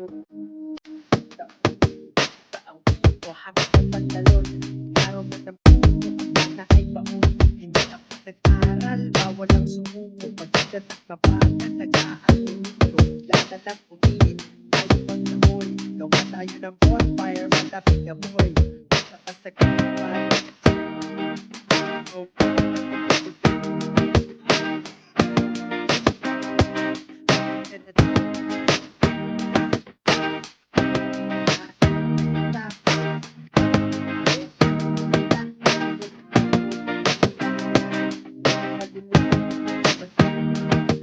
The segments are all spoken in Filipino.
Taang ko habit ang pantalon. Araw mo ng puno, ang na ay baon. Hindi ako nag-aral, bawal ang sumuko. Pagkatatak na bata, nag-aalulog. Lahat ng uminit, tayo pang namoy. Gawa tayo ng bonfire, malapit na boy. Napasagpuan.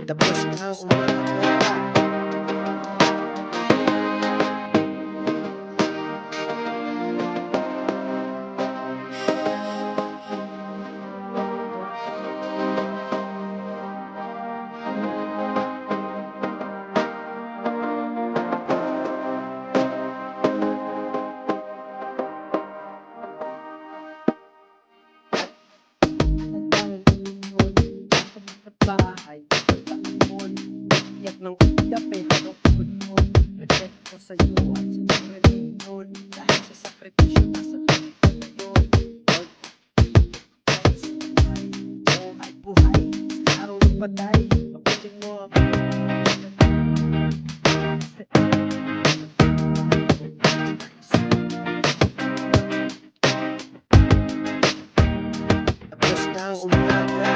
Tapos na ang umaga. Bahay, taon, iyak ng kape, harap ko noon. Respect ko sa'yo at sinure noon. Dahil sa sakripisyo, nasa tuloy ko ngayon. Lord, kahit sinamay, mo ay buhay. Araw ng patay, mabuting mo ako. Tapos na ang umaga.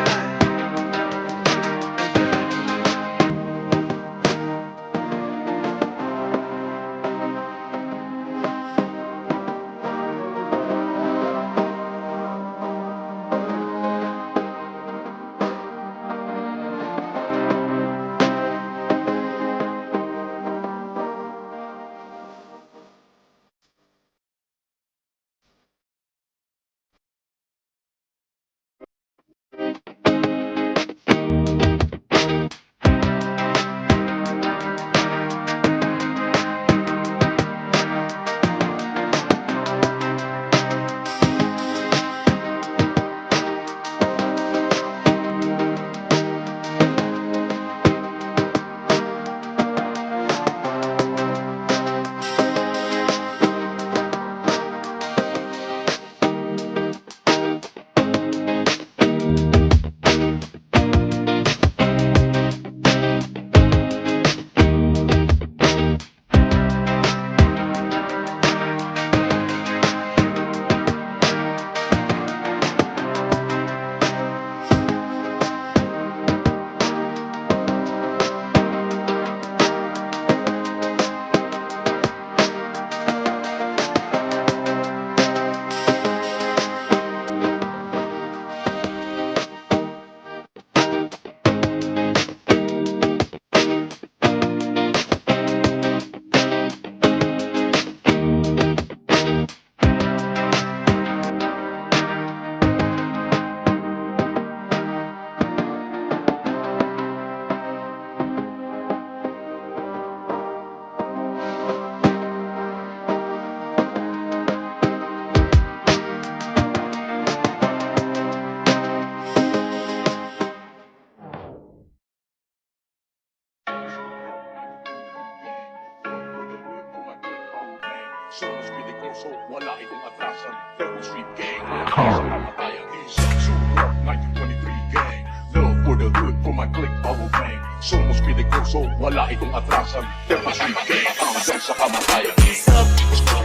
Somos peligroso, wala itong atrasan. Devil Street Gang, kamatayan isang surat 1923 gang. Love for the hood, for my clique, our bang. Somos peligroso, wala itong atrasan. Devil Street Gang, hanggang sa kamatayan. Peace up,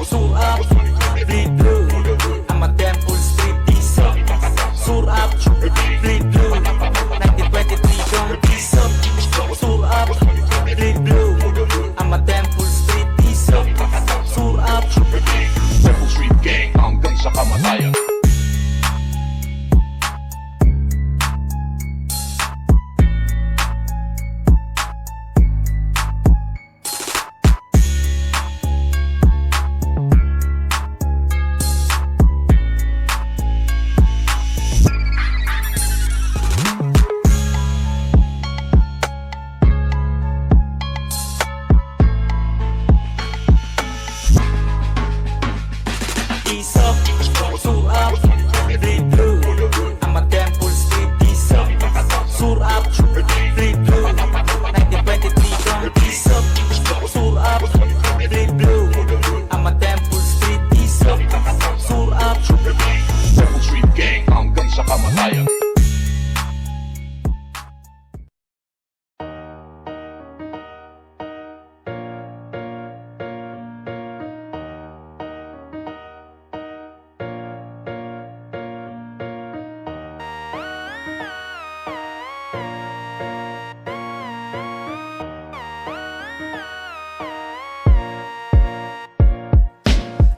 sur up, bleed blue. I'm a Temple Street, peace up. Sur up, bleed blue. 1923 don't peace up. Sur up, bleed blue. I'm a Temple Street, peace up. Sur up. Devil Street Gang, hanggang sa kamatayan.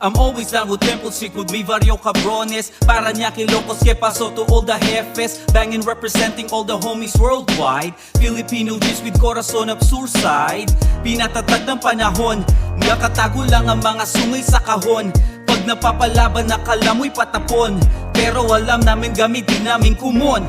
I'm always down with Temple Street with mi barrio cabrones. Paranaque locos, que paso to all the jefes. Banging, representing all the homies worldwide. Filipino G's with corazon of Surside. Pinatatag ng panahon, nakatago lang ang mga sungay sa kahon. Pag napapalaban nakalamoy patapon, pero alam namin gamitin namin kumon.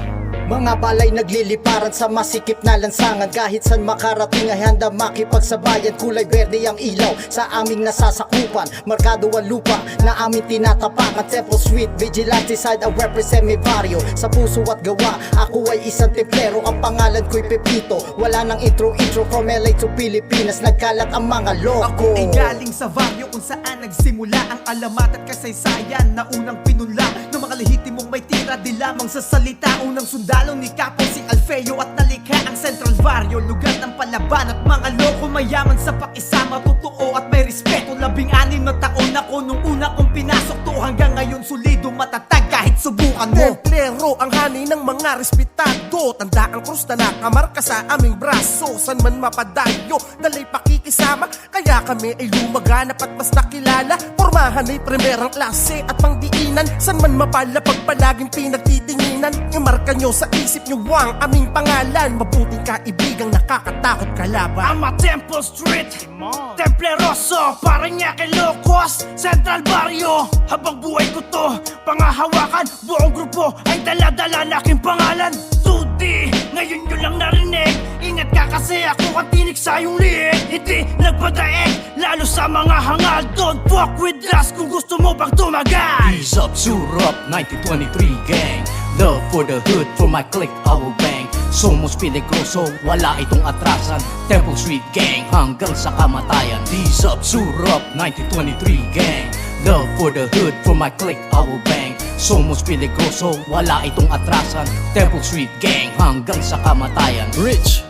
Mga balay nagliliparan sa masikip na lansangan. Kahit san makarating ay handa makipagsabayan. Kulay berde ang ilaw sa aming nasasakupan. Markado ang lupa na aming tinatapakan. Temple Street, Vigilante side, I represent mi barrio. Sa puso at gawa, ako ay isang templero. Ang pangalan ko'y Pepito. Wala nang intro from LA to Pilipinas. Nagkalat ang mga loko. Ako ay galing sa baryo kung saan nagsimula ang alamat at kasaysayan na unang pinunla ng mga lehitimong may tira di lamang sa salita. Unang sundalo ni Capo si Alfeo at nalikha ang Central Barrio, lugar ng palaban at mga loko. Mayaman sa pakisama, totoo at may respeto. 16 na taon ako nung una kong pinasok to. Hanggang ngayon solido matatag kahit subukan mo. Templero ang hani ng mga respetado. Tanda ang krus na nakamarka sa aming braso. San man mapadayo, dalay pakikisama. Kaya kami ay lumaganap at mas nakilala. Pormahan ay primerang klase at pangdiinan. San man mapalapag palaging pinagtitinginan. Imarka nyo sa isip nyo ang aming pangalan. Mabuting kaibigang nakakatakot kalaban. I'm a Temple Street, Templeroso, Paranaque Locos, Central Barrio. Habang buhay ko to, pangahawakan, buong grupo ay dala-dala na aking pangalan. Tudi, ngayon nyo lang narinig. Ingat ka kasi ako ang tinik sa iyong liig. Hindi nagpadaig, lalo sa mga hangal. Don't fuck with us kung gusto mo bang tumagal. Ease up, Surap, 1923 gang. Love for the hood, for my clique, I will bang. Somos peligroso, wala itong atrasan. Temple Street gang, hanggang sa kamatayan. Ease up, Surap, 1923 gang. Love for the hood, for my clique, I will bang. Somos peligroso, wala itong atrasan. Temple Street gang, hanggang sa kamatayan. Rich,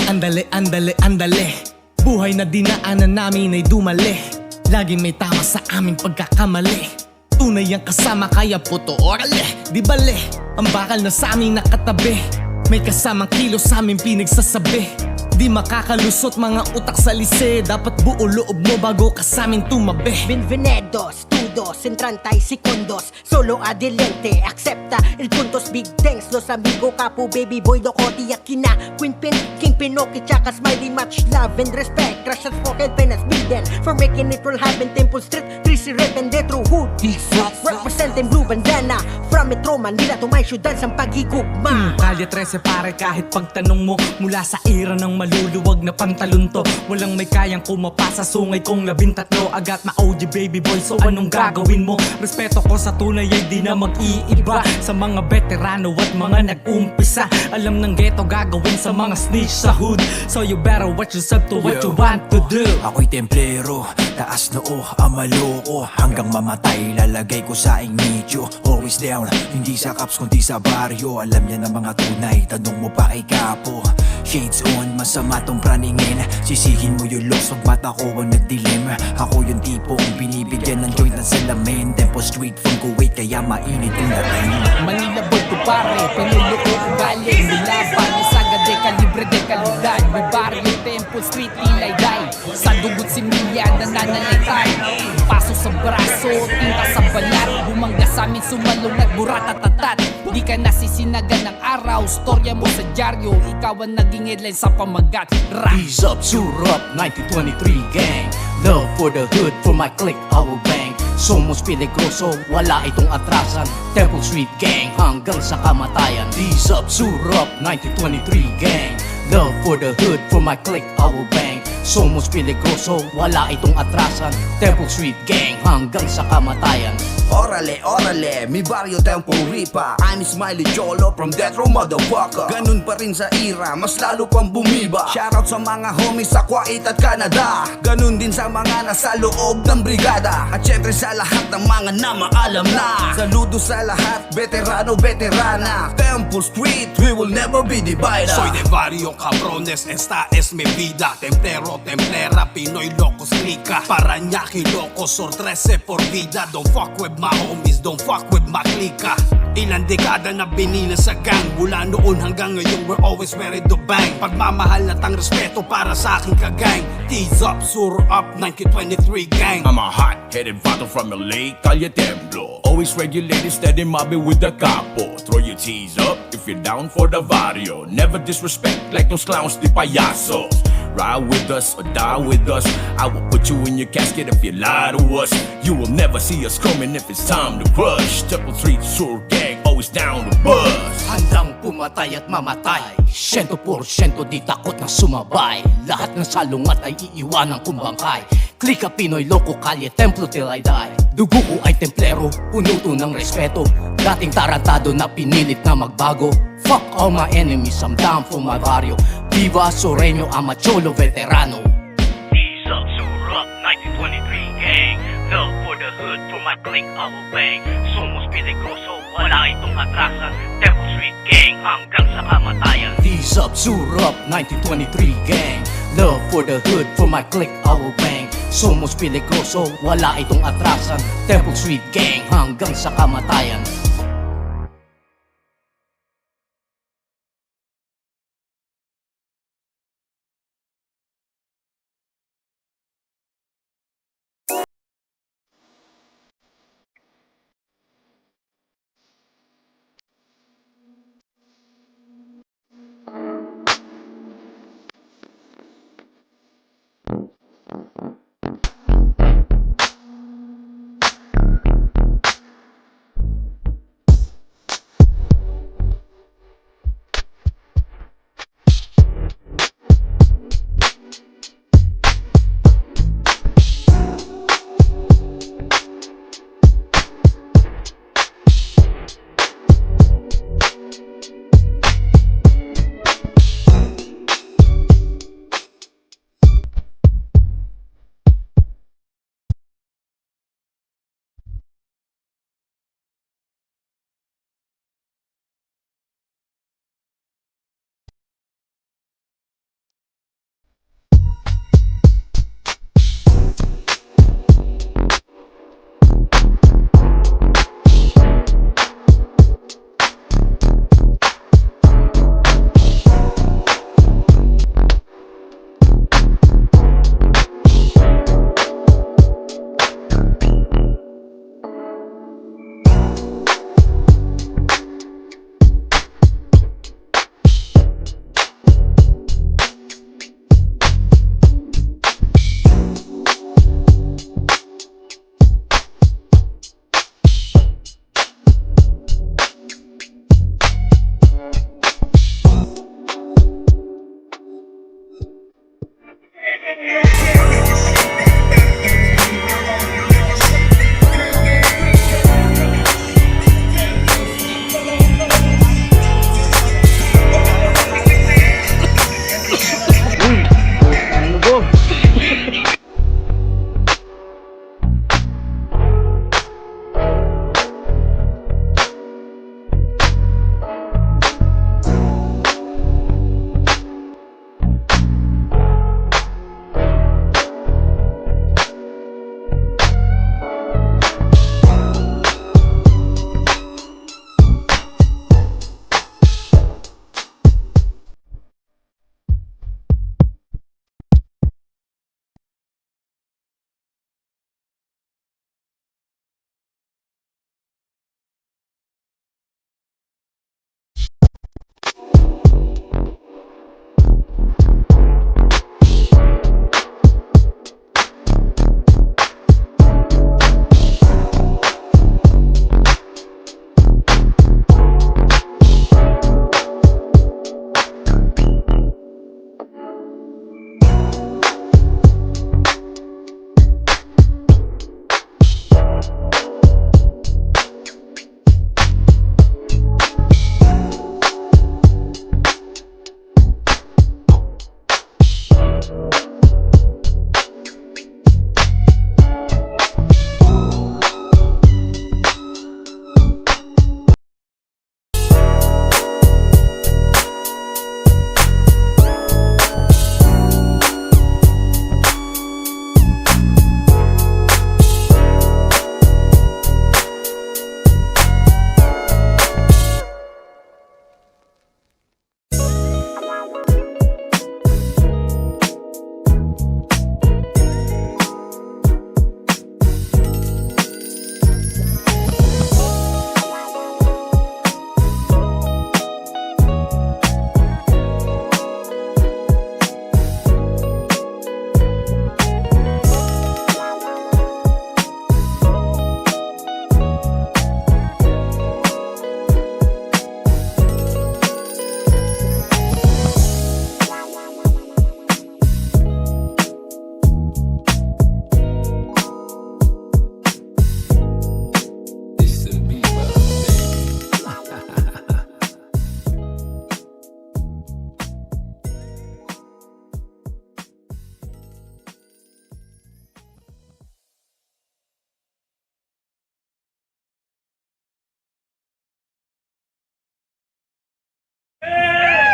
andale, andale, andale. Buhay na dinaanan namin ay dumali. Laging may tama sa aming pagkakamali. Tunay ang kasama kaya puto orale. Di bale, ang bakal na sa aming nakatabi. May kasamang kilo sa aming pinagsasabi. Di makakalusot mga utak sa lise. Dapat buo loob mo bago ka sa amin tumabi. Bienvenidos, todos, en 30 segundos. Solo adelante, acepta el puntos. Big thanks, los amigos, Capo, Baby Boy, Dokoti, Akina, Queenpin, Kingpin, Oki, Chaka, Smiley, much love and respect. Crush and spoken, pen as billion for making it all happen. Temple Street, 3C Rep and Detro Hood. Representing Blue Bandana from Metro Manila to my syudad sa pagigugma. Kalye 13 pare kahit pagtanong mo. Mula sa era ng maluluwag na pantalon to. Walang may kayang kumapasa sungay kong 13. Agat ma-OG baby boy, so anong gagawin mo? Respeto ko sa tunay ay di na mag-iiba. Sa mga veterano at mga nag-umpisa. Alam ng ghetto gagawin sa mga snitch sa hood. So you better watch yourself to what you want to do. Ako'y templero, taas noo, amaloko. Hanggang mamatay, lalagay ko sa inidyo. Always down, hindi sa caps kundi sa baryo. Alam niya ng mga tunay, tanong mo pa kay Capo. Shades on, masama tong praningin. Sisihin mo yung looks, pag mata ko ang nagdilim. Ako yung tipong binibigyan ng joint ng salamin. Temple Street from Kuwait, kaya mainit yung dating. Manila boy ko pare, Pinulo ko ugali. Nilaban, saga de kalibre de kalidad. May barrio, Temple Street, Ilayday. Sa dugot si Milya, nananalaytay. Paso sa braso, tinta sa balat. Bumangga sa amin, sumalong at buratatatat. Di ka nasisinagan ng araw, storya mo sa dyaryo. Ikaw ang naging headline sa pamagat. Ease up, Surap, 1923 gang. Love for the hood, for my clique, I will bang. Somos peligroso, wala itong atrasan. Temple Street gang, hanggang sa kamatayan. Ease up, Surap, 1923 gang. Love for the hood, for my clique, I will bang. Somos peligroso, wala itong atrasan. Temple Street gang, hanggang sa kamatayan. Orale, orale, mi barrio Temple Ripa. I'm Smiley Cholo from Death Row, motherfucker. Ganun pa rin sa ira, mas lalo pang bumiba. Shoutout sa mga homies sa Kuwait at Canada. Ganun din sa mga nasa loob ng brigada. At syempre sa lahat ng mga namaalam na. Saludo sa lahat, veterano, veterana. Temple Street, we will never be divided. Soy de barrio cabrones, esta es mi vida. Templero Barrio Templera, Pinoy Locos Clica, Paranaque Locos or 13 por vida. Don't fuck with my homies, don't fuck with my clica. Ilang dekada na binila sa gang, mula noon hanggang ngayon we're always ready to bang. Pagmamahal at ang respeto para sa aking kagang. Tease up, sur up, 1923 gang. I'm a hot-headed vato from LA, Calle Templo. Always regulated, steady mobbing with the capo. Throw your tees up if you're down for the barrio. Never disrespect like those clowns, the payasos. Ride with us or die with us. I will put you in your casket if you lie to us. You will never see us coming if it's time to rush. Triple Street Sur Gang, always down to bust. Handang pumatay at mamatay 100% di takot na sumabay. Lahat ng salungat ay iiwanan kong bangkay. Klika Pinoy Loco, Calle Templo till I die. Dugo ko ay templero, puno to ng respeto. Dating tarantado na pinilit na magbago. Fuck all my enemies, I'm down for my barrio. Viva Soreño, I'm a cholo veterano. Ease up, sur up, 1923 gang. Love for the hood, for my clique, I will bang. Somos peligroso, wala itong atrasan. Temple Street gang, hanggang sa kamatayan. Ease up, sur up, 1923 gang. Love for the hood, for my clique, I will bang. Somos peligroso, wala itong atrasan. Temple Street gang, hanggang sa kamatayan.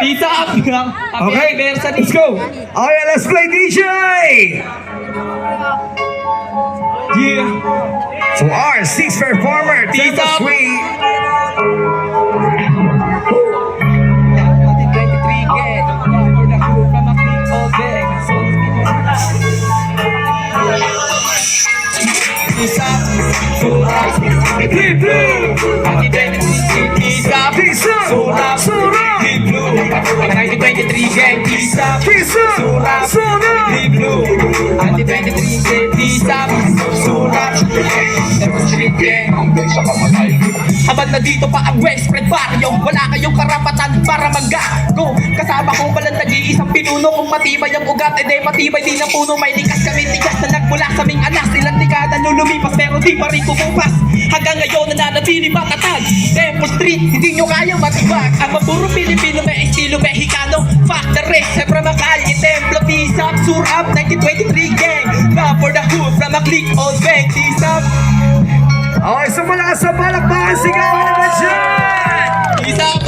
Peace up! Happy Okay, anniversary! let's go. Okay, let's play DJ. Yeah! So our sixth performer, Peace Temple up. Sweet. 23 gang, for the crew from a clean old bag. Peace up! Deep blue. Happy 23, peace up! Peace up. Surap! Surap. Deep blue! 1923 gang, peace up! Peace up. Surap! Surap. Deep blue! 1923 gang, peace up! Surap! Temple Street gang. Habang na dito pa ang West Spread Barrio, wala kayong karapatan para maggago. Kasama ko palang nag-iisang pinuno. Kung matibay ang ugat, edi matibay din ang puno. May likas kami tigas na nagmula sa aming alas. Ilang dekada nung lumipas pero di pa rin kumupas. Hanggang ngayon nananatili matatag. Temple Street, hindi nyo kaya matibag. Ang mapuro Pilipino may estilo Mexicano. Fuck the rest, siyempre makalye. Templo, peace up, sur up, 1923 gang. Love for the hood from a click old bang. Peace up, Okay, so malakas sa palakpakan, sigawan naman dyan. peace up,